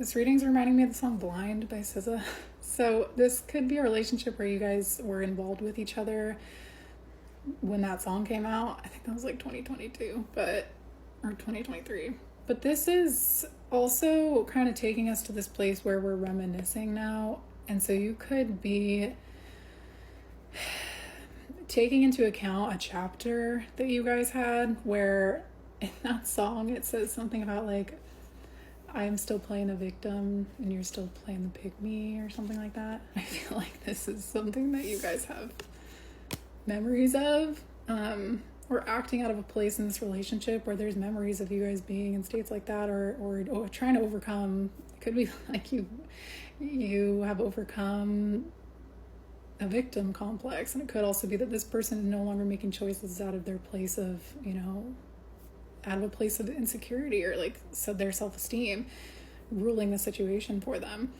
This reading's reminding me of the song Blind by SZA. So this could be a relationship where you guys were involved with each other when that song came out. I think that was like 2022, or 2023. But this is also kind of taking us to this place where we're reminiscing now. And so you could be taking into account a chapter that you guys had where in that song it says something about like, I'm still playing the victim and you're still playing the pygmy or something like that. I feel like this is something that you guys have memories of, or acting out of a place in this relationship where there's memories of you guys being in states like that, or trying to overcome. It could be like you have overcome a victim complex, and it could also be that this person is no longer making choices out of their place of, out of a place of insecurity or like so their self-esteem ruling the situation for them.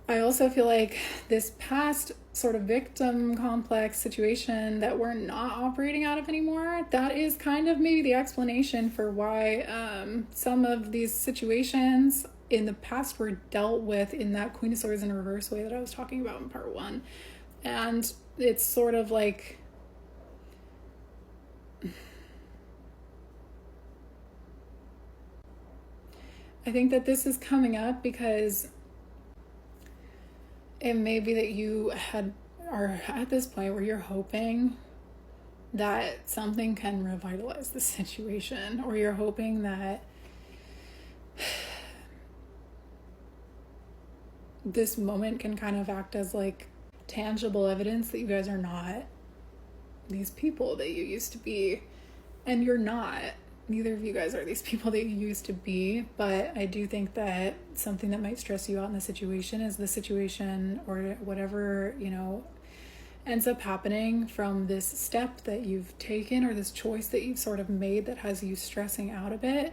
I also feel like this past sort of victim complex situation that we're not operating out of anymore, that is kind of maybe the explanation for why some of these situations in the past were dealt with in that Queen of Swords in reverse way that I was talking about in part 1. And it's sort of like I think that this is coming up because it may be that you are at this point where you're hoping that something can revitalize the situation, or you're hoping that this moment can kind of act as like tangible evidence that you guys are not these people that you used to be, and you're not. Neither of you guys are these people that you used to be, but I do think that something that might stress you out in the situation is the situation or whatever, ends up happening from this step that you've taken or this choice that you've sort of made that has you stressing out a bit.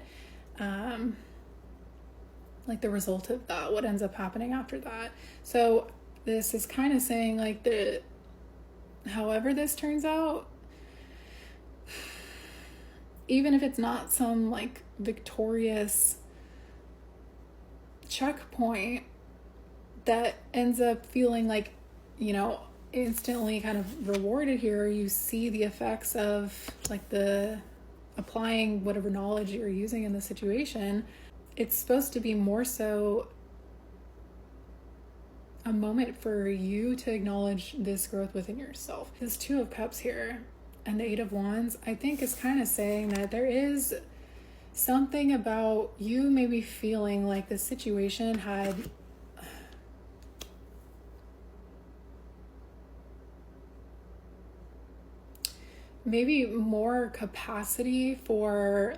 Like the result of that, what ends up happening after that. So this is kind of saying like however this turns out, even if it's not some like victorious checkpoint that ends up feeling like, instantly kind of rewarded here, you see the effects of like the applying whatever knowledge you're using in the situation. It's supposed to be more so a moment for you to acknowledge this growth within yourself. This 2 of Cups here and the 8 of Wands, I think is kind of saying that there is something about you maybe feeling like the situation had maybe more capacity for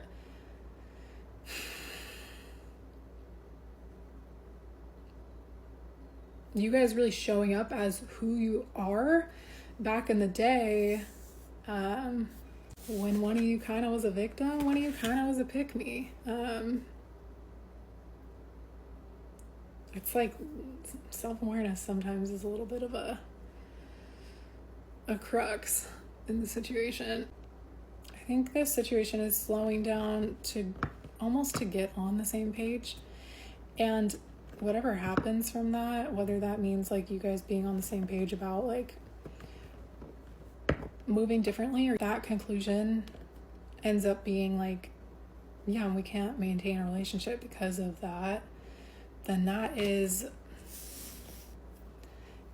you guys really showing up as who you are back in the day, when one of you kind of was a victim, one of you kind of was a pick-me. It's like self-awareness sometimes is a little bit of a crux in the situation. I think this situation is slowing down to almost to get on the same page, and whatever happens from that, whether that means like you guys being on the same page about like moving differently, or that conclusion ends up being like, yeah, we can't maintain a relationship because of that, then that is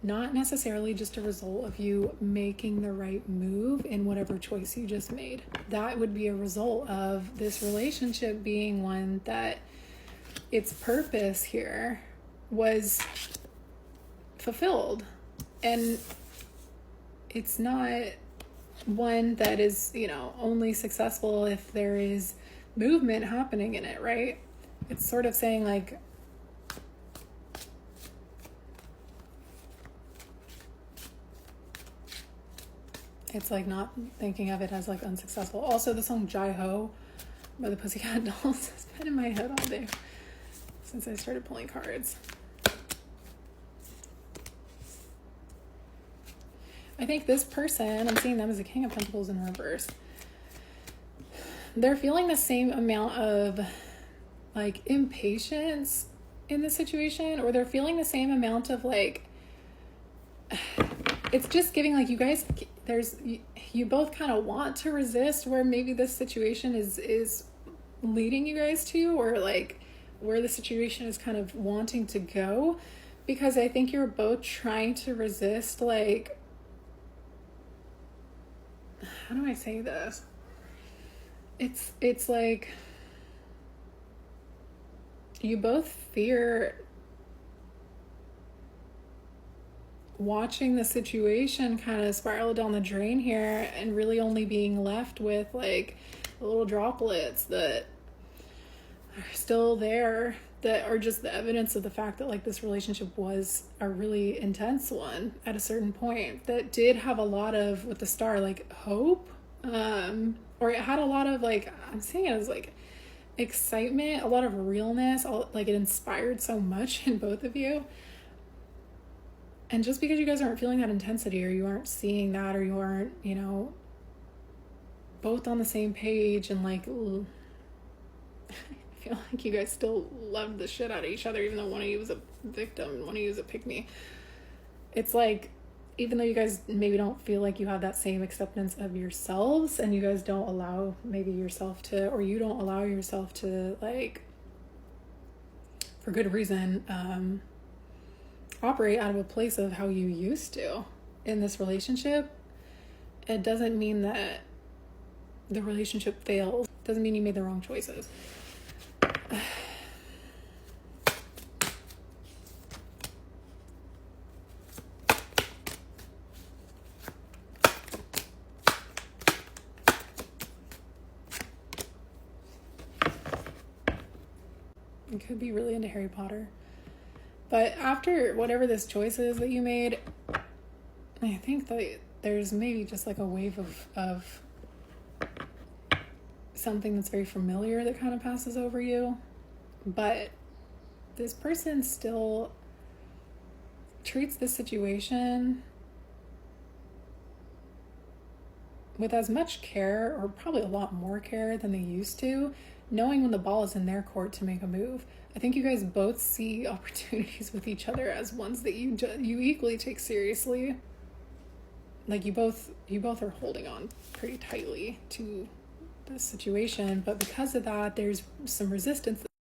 not necessarily just a result of you making the right move in whatever choice you just made. That would be a result of this relationship being one that its purpose here was fulfilled, and it's not one that is, only successful if there is movement happening in it, right? It's sort of saying like, it's like not thinking of it as like unsuccessful. Also, the song Jai Ho by the Pussycat Dolls has been in my head all day since I started pulling cards. I think this person, I'm seeing them as a King of Pentacles in reverse. They're feeling the same amount of like impatience in the situation, or they're feeling the same amount of like, it's just giving like you guys, you both kind of want to resist where maybe this situation is leading you guys to, or like where the situation is kind of wanting to go, because I think you're both trying to resist, like, how do I say this? It's like you both fear watching the situation kind of spiral down the drain here and really only being left with like the little droplets that are still there, that are just the evidence of the fact that like this relationship was a really intense one at a certain point, that did have a lot of, with the star, like hope, or it had a lot of like, I'm seeing it as like excitement, a lot of realness, like it inspired so much in both of you. And just because you guys aren't feeling that intensity, or you aren't seeing that, or you aren't, you know, both on the same page, and like, I feel like you guys still loved the shit out of each other, even though one of you was a victim and one of you was a pick-me. It's like, even though you guys maybe don't feel like you have that same acceptance of yourselves, and you guys don't allow maybe yourself to, or you don't allow yourself to, like, for good reason, operate out of a place of how you used to in this relationship, it doesn't mean that the relationship failed. It doesn't mean you made the wrong choices. You could be really into Harry Potter. But after whatever this choice is that you made, I think that there's maybe just like a wave of something that's very familiar that kind of passes over you. But this person still treats this situation with as much care, or probably a lot more care than they used to, knowing when the ball is in their court to make a move. I think you guys both see opportunities with each other as ones that you equally take seriously. Like you both are holding on pretty tightly to this situation, but because of that, there's some resistance